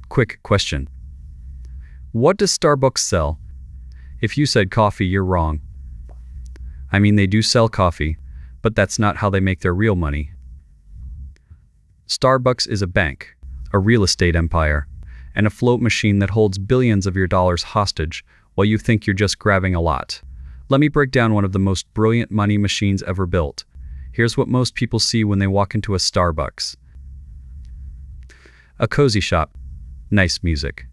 Quick question. What does Starbucks sell? If you said coffee, you're wrong. I mean, they do sell coffee, but that's not how they make their real money. Starbucks is a bank, a real estate empire, and a float machine that holds billions of your dollars hostage while you think you're just grabbing a lot. Let me break down one of the most brilliant money machines ever built. Here's what most people see when they walk into a Starbucks. A cozy shop, nice music.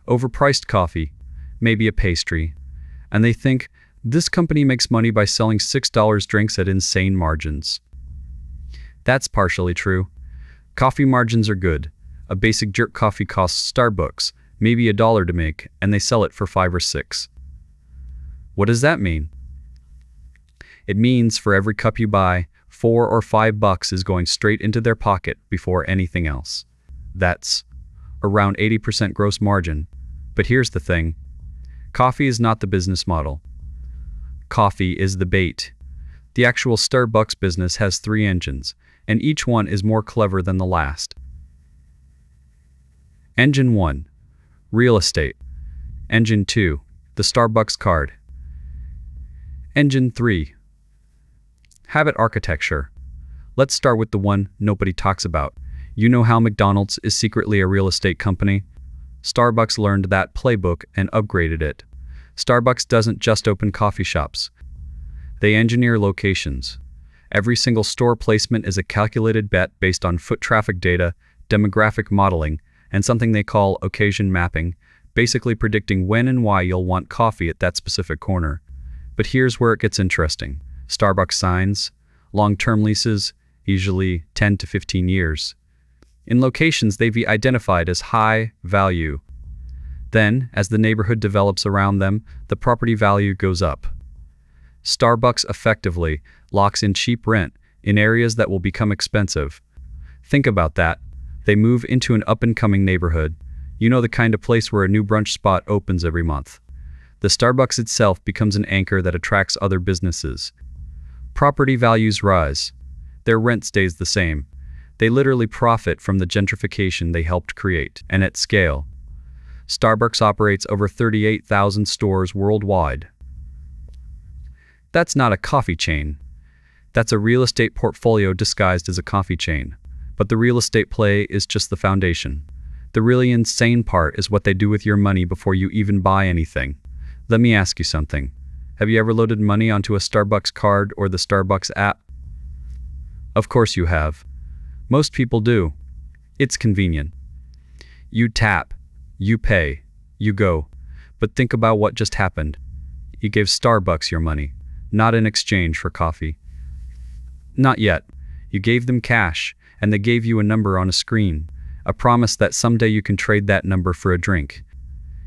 Overpriced coffee, maybe a pastry, and they think this company makes money by selling $6 drinks at insane margins. That's partially true. Coffee margins are good. A basic jerk coffee costs Starbucks maybe $1 to make, and they sell it for $5 or $6. What does that mean? It means for every cup you buy, $4 or $5 is going straight into their pocket before anything else. That's around 80% gross margin. But here's the thing. Coffee is not the business model. Coffee is the bait. The actual Starbucks business has 3 engines, and each one is more clever than the last. Engine 1, real estate. Engine 2, the Starbucks card. Engine 3, habit architecture. Let's start with the one nobody talks about. You know how McDonald's is secretly a real estate company? Starbucks learned that playbook and upgraded it. Starbucks doesn't just open coffee shops. They engineer locations. Every single store placement is a calculated bet based on foot traffic data, demographic modeling, and something they call occasion mapping, basically predicting when and why you'll want coffee at that specific corner. But here's where it gets interesting. Starbucks signs, long-term leases, usually 10 to 15 years. In locations they've identified as high value. Then, as the neighborhood develops around them, the property value goes up. Starbucks effectively locks in cheap rent in areas that will become expensive. Think about that. They move into an up-and-coming neighborhood. You know, the kind of place where a new brunch spot opens every month. The Starbucks itself becomes an anchor that attracts other businesses. Property values rise. Their rent stays the same. They literally profit from the gentrification they helped create, and at scale. Starbucks operates over 38,000 stores worldwide. That's not a coffee chain. That's a real estate portfolio disguised as a coffee chain. But the real estate play is just the foundation. The really insane part is what they do with your money before you even buy anything. Let me ask you something. Have you ever loaded money onto a Starbucks card or the Starbucks app? Of course you have. Most people do. It's convenient. You tap, you pay, you go. But think about what just happened. You gave Starbucks your money, not in exchange for coffee. Not yet. You gave them cash, and they gave you a number on a screen, a promise that someday you can trade that number for a drink.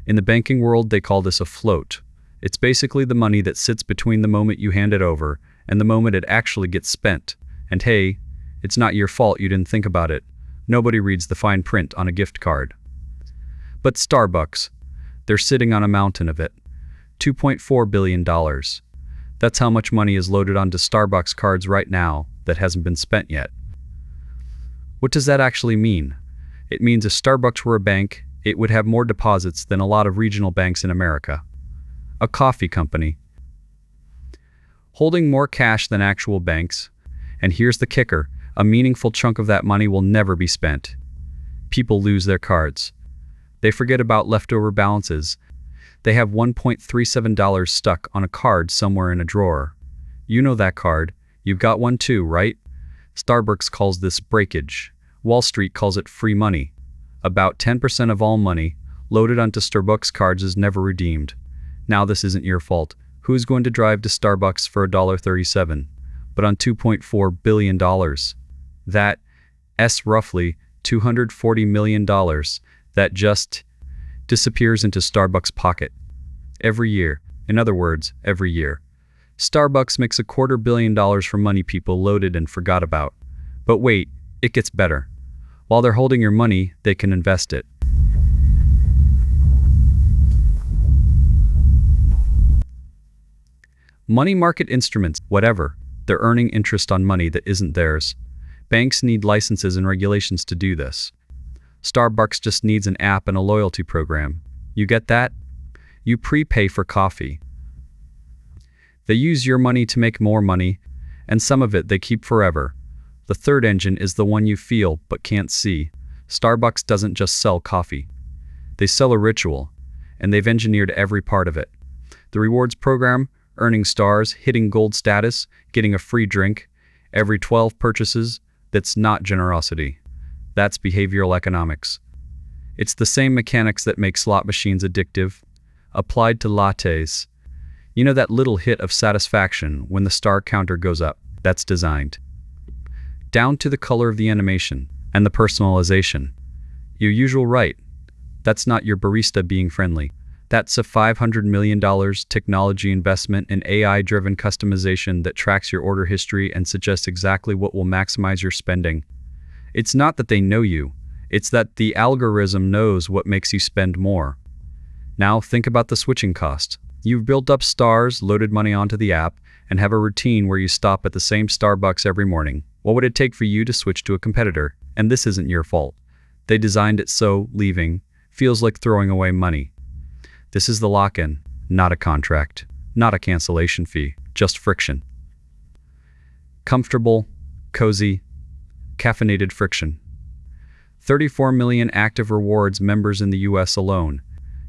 In the banking world, they call this a float. It's basically the money that sits between the moment you hand it over and the moment it actually gets spent. And hey, it's not your fault you didn't think about it. Nobody reads the fine print on a gift card. But Starbucks, they're sitting on a mountain of it. $2.4 billion. That's how much money is loaded onto Starbucks cards right now that hasn't been spent yet. What does that actually mean? It means if Starbucks were a bank, it would have more deposits than a lot of regional banks in America. A coffee company. Holding more cash than actual banks. And here's the kicker, a meaningful chunk of that money will never be spent. People lose their cards. They forget about leftover balances. They have $1.37 stuck on a card somewhere in a drawer. You know that card. You've got one too, right? Starbucks calls this breakage. Wall Street calls it free money. About 10% of all money loaded onto Starbucks cards is never redeemed. Now this isn't your fault. Who's going to drive to Starbucks for $1.37? But on $2.4 billion. That's roughly $240 million that just disappears into Starbucks' pocket. Every year. In other words, every year. Starbucks makes $250 million from money people loaded and forgot about. But wait, it gets better. While they're holding your money, they can invest it. Money market instruments, whatever, they're earning interest on money that isn't theirs. Banks need licenses and regulations to do this. Starbucks just needs an app and a loyalty program. You get that? You prepay for coffee. They use your money to make more money, and some of it they keep forever. The third engine is the one you feel but can't see. Starbucks doesn't just sell coffee. They sell a ritual, and they've engineered every part of it. The rewards program, earning stars, hitting gold status, getting a free drink, every 12 purchases, that's not generosity. That's behavioral economics. It's the same mechanics that make slot machines addictive, applied to lattes. You know that little hit of satisfaction when the star counter goes up? That's designed. Down to the color of the animation and the personalization. Your usual right. That's not your barista being friendly. That's a $500 million technology investment in AI-driven customization that tracks your order history and suggests exactly what will maximize your spending. It's not that they know you, it's that the algorithm knows what makes you spend more. Now think about the switching cost. You've built up stars, loaded money onto the app, and have a routine where you stop at the same Starbucks every morning. What would it take for you to switch to a competitor? And this isn't your fault. They designed it so leaving feels like throwing away money. This is the lock-in, not a contract, not a cancellation fee, just friction. Comfortable, cozy, caffeinated friction. 34 million active rewards members in the US alone.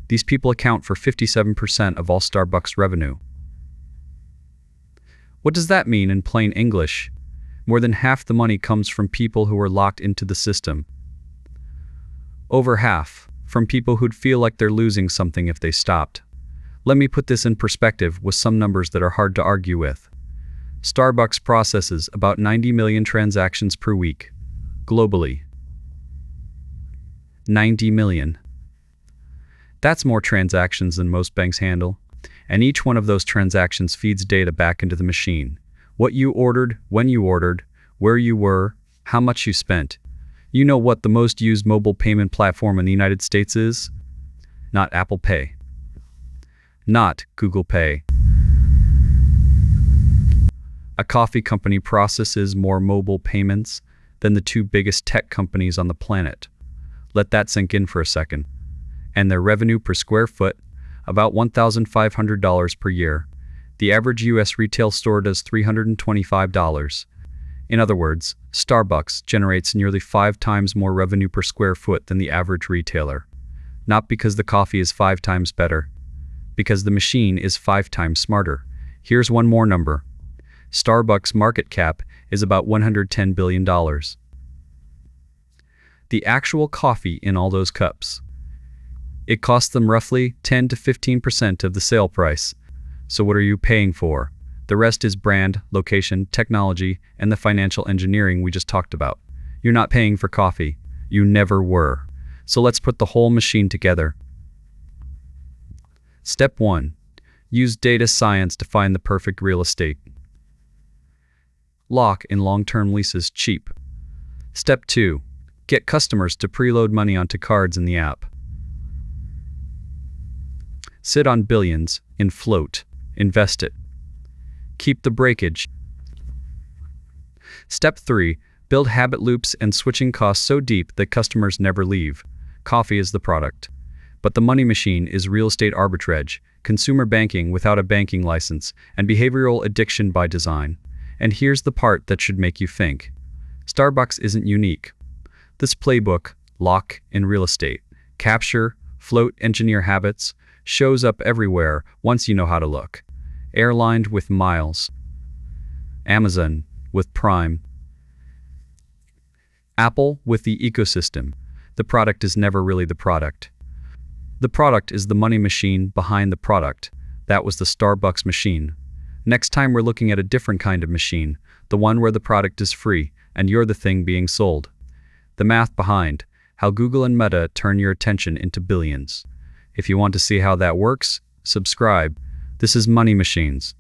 These people account for 57% of all Starbucks revenue. What does that mean in plain English? More than half the money comes from people who are locked into the system. Over half from people who'd feel like they're losing something if they stopped. Let me put this in perspective with some numbers that are hard to argue with. Starbucks processes about 90 million transactions per week, globally. 90 million. That's more transactions than most banks handle, and each one of those transactions feeds data back into the machine. What you ordered, when you ordered, where you were, how much you spent. You know what the most used mobile payment platform in the United States is? Not Apple Pay. Not Google Pay. A coffee company processes more mobile payments than the two biggest tech companies on the planet. Let that sink in for a second. And their revenue per square foot, about $1,500 per year. The average US retail store does $325. In other words, Starbucks generates nearly 5 times more revenue per square foot than the average retailer. Not because the coffee is 5 times better, because the machine is 5 times smarter. Here's one more number. Starbucks' market cap is about $110 billion. The actual coffee in all those cups. It costs them roughly 10 to 15% of the sale price. So what are you paying for? The rest is brand, location, technology, and the financial engineering we just talked about. You're not paying for coffee. You never were. So let's put the whole machine together. Step 1. Use data science to find the perfect real estate. Lock in long-term leases cheap. Step 2. Get customers to preload money onto cards in the app. Sit on billions, in float, invest it. Keep the breakage. Step 3. Build habit loops and switching costs so deep that customers never leave. Coffee is the product. But the money machine is real estate arbitrage, consumer banking without a banking license, and behavioral addiction by design. And here's the part that should make you think. Starbucks isn't unique. This playbook, lock in real estate, capture, float, engineer habits, shows up everywhere once you know how to look. Airlined with miles. Amazon with Prime. Apple with the ecosystem. The product is never really the product. The product is the money machine behind the product. That was the Starbucks machine. Next time we're looking at a different kind of machine, the one where the product is free and you're the thing being sold. The math behind how Google and Meta turn your attention into billions. If you want to see how that works, subscribe. This is Money Machines.